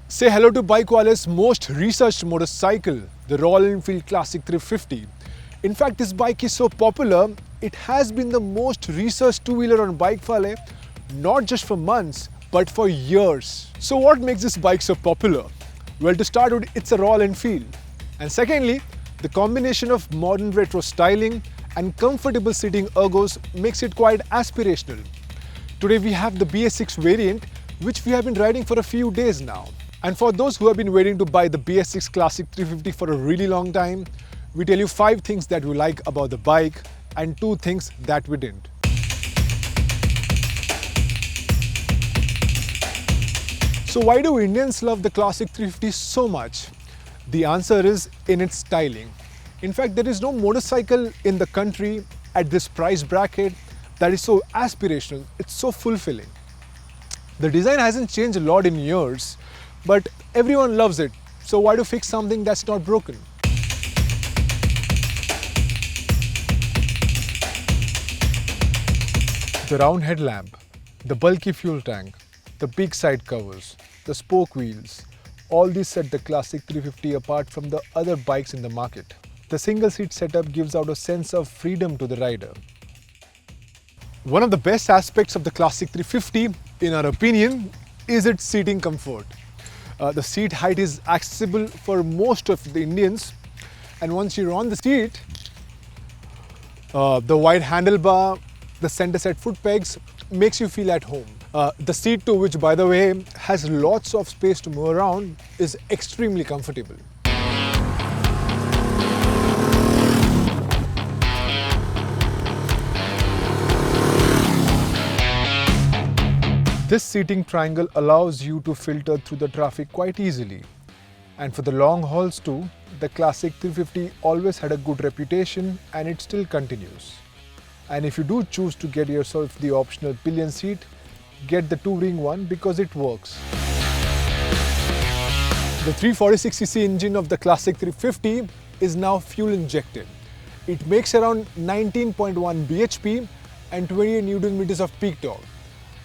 Say hello to BikeWale's most researched motorcycle, the Royal Enfield Classic 350. In fact, this bike is so popular, it has been the most researched two-wheeler on BikeWale, not just for months, but for years. So what makes this bike so popular? Well, to start with, it's a Royal Enfield. And secondly, the combination of modern retro styling and comfortable seating ergos makes it quite aspirational. Today we have the BS6 variant, which we have been riding for a few days now. And for those who have been waiting to buy the BS6 Classic 350 for a really long time, we tell you 5 things that we like about the bike and 2 things that we didn't. So why do Indians love the Classic 350 so much? The answer is in its styling. In fact, there is no motorcycle in the country at this price bracket that is so aspirational, it's so fulfilling. The design hasn't changed a lot in years, but everyone loves it. So why do fix something that's not broken? The round headlamp, the bulky fuel tank, the big side covers, the spoke wheels, all these set the Classic 350 apart from the other bikes in the market. The single seat setup gives out a sense of freedom to the rider. One of the best aspects of the Classic 350, in our opinion, is its seating comfort. The seat height is accessible for most of the Indians, and once you're on the seat, the wide handlebar, the center set foot pegs makes you feel at home. The seat too, which by the way has lots of space to move around, is extremely comfortable. This seating triangle allows you to filter through the traffic quite easily. And for the long hauls too, the Classic 350 always had a good reputation and it still continues. And if you do choose to get yourself the optional pillion seat, get the touring one because it works. The 346cc engine of the Classic 350 is now fuel injected. It makes around 19.1 bhp and 28 Newton meters of peak torque.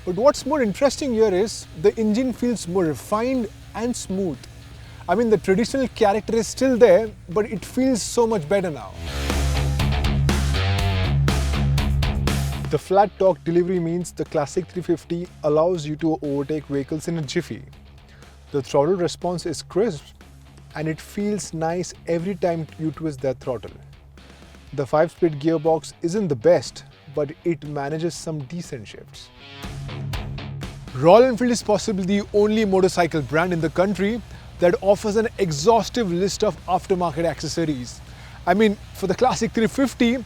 But what's more interesting here is the engine feels more refined and smooth. I mean, the traditional character is still there, but it feels so much better now. The flat torque delivery means the Classic 350 allows you to overtake vehicles in a jiffy. The throttle response is crisp and it feels nice every time you twist that throttle. The 5-speed gearbox isn't the best, but it manages some decent shifts. Royal Enfield is possibly the only motorcycle brand in the country that offers an exhaustive list of aftermarket accessories. I mean, for the Classic 350,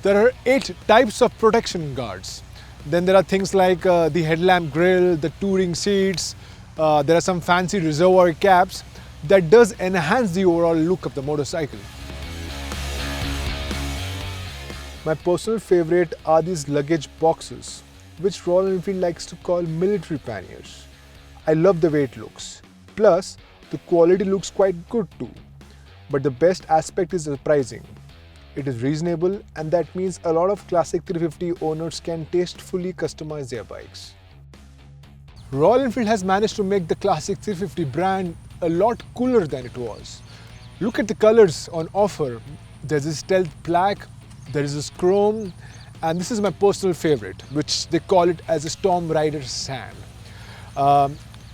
there are 8 types of protection guards. Then there are things like the headlamp grille, the touring seats, there are some fancy reservoir caps that does enhance the overall look of the motorcycle. My personal favorite are these luggage boxes, which Royal Enfield likes to call military panniers. I love the way it looks. Plus, the quality looks quite good too. But the best aspect is the pricing. It is reasonable, and that means a lot of Classic 350 owners can tastefully customize their bikes. Royal Enfield has managed to make the Classic 350 brand a lot cooler than it was. Look at the colors on offer. There's a stealth black, there is this chrome, and this is my personal favorite, which they call it as a Storm Rider Sand.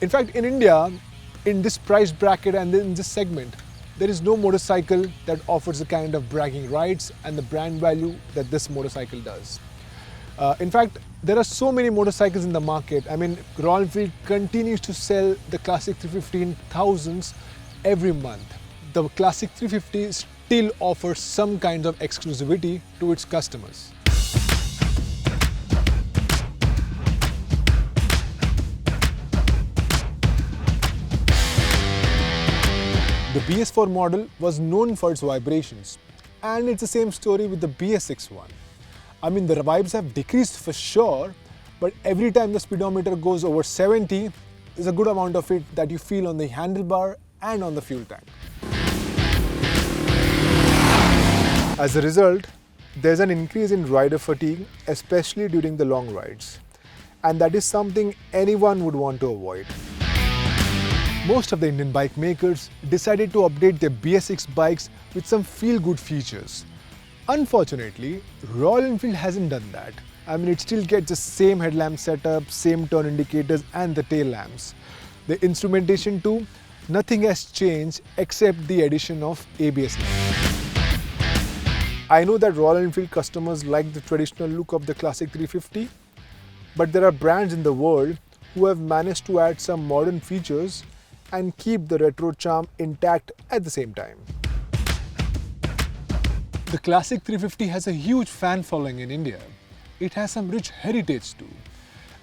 In fact, in India, in this price bracket and in this segment, there is no motorcycle that offers the kind of bragging rights and the brand value that this motorcycle does. In fact, there are so many motorcycles in the market. I mean, Royal Enfield continues to sell the Classic 350 in thousands every month. The Classic 350 still offers some kind of exclusivity to its customers. The BS4 model was known for its vibrations, and it's the same story with the BS6 one. I mean, the vibes have decreased for sure, but every time the speedometer goes over 70, there's a good amount of it that you feel on the handlebar and on the fuel tank. As a result, there's an increase in rider fatigue, especially during the long rides. And that is something anyone would want to avoid. Most of the Indian bike makers decided to update their BS6 bikes with some feel-good features. Unfortunately, Royal Enfield hasn't done that. I mean, it still gets the same headlamp setup, same turn indicators and the tail lamps. The instrumentation too, nothing has changed except the addition of ABS. I know that Royal Enfield customers like the traditional look of the Classic 350, but there are brands in the world who have managed to add some modern features and keep the retro charm intact at the same time. The Classic 350 has a huge fan following in India. It has some rich heritage too.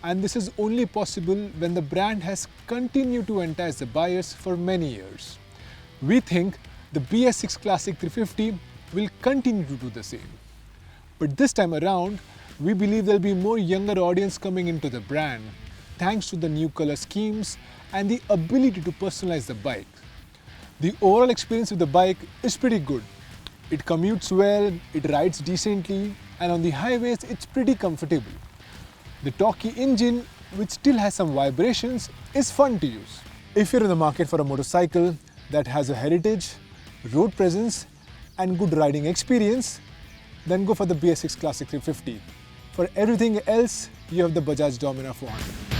And this is only possible when the brand has continued to entice the buyers for many years. We think the BS6 Classic 350 will continue to do the same. But this time around, we believe there will be more younger audience coming into the brand thanks to the new color schemes and the ability to personalize the bike. The overall experience with the bike is pretty good. It commutes well, it rides decently, and on the highways it's pretty comfortable. The torquey engine, which still has some vibrations, is fun to use. If you're in the market for a motorcycle that has a heritage, road presence, and good riding experience, then go for the BS6 Classic 350. For everything else, you have the Bajaj Dominar 400.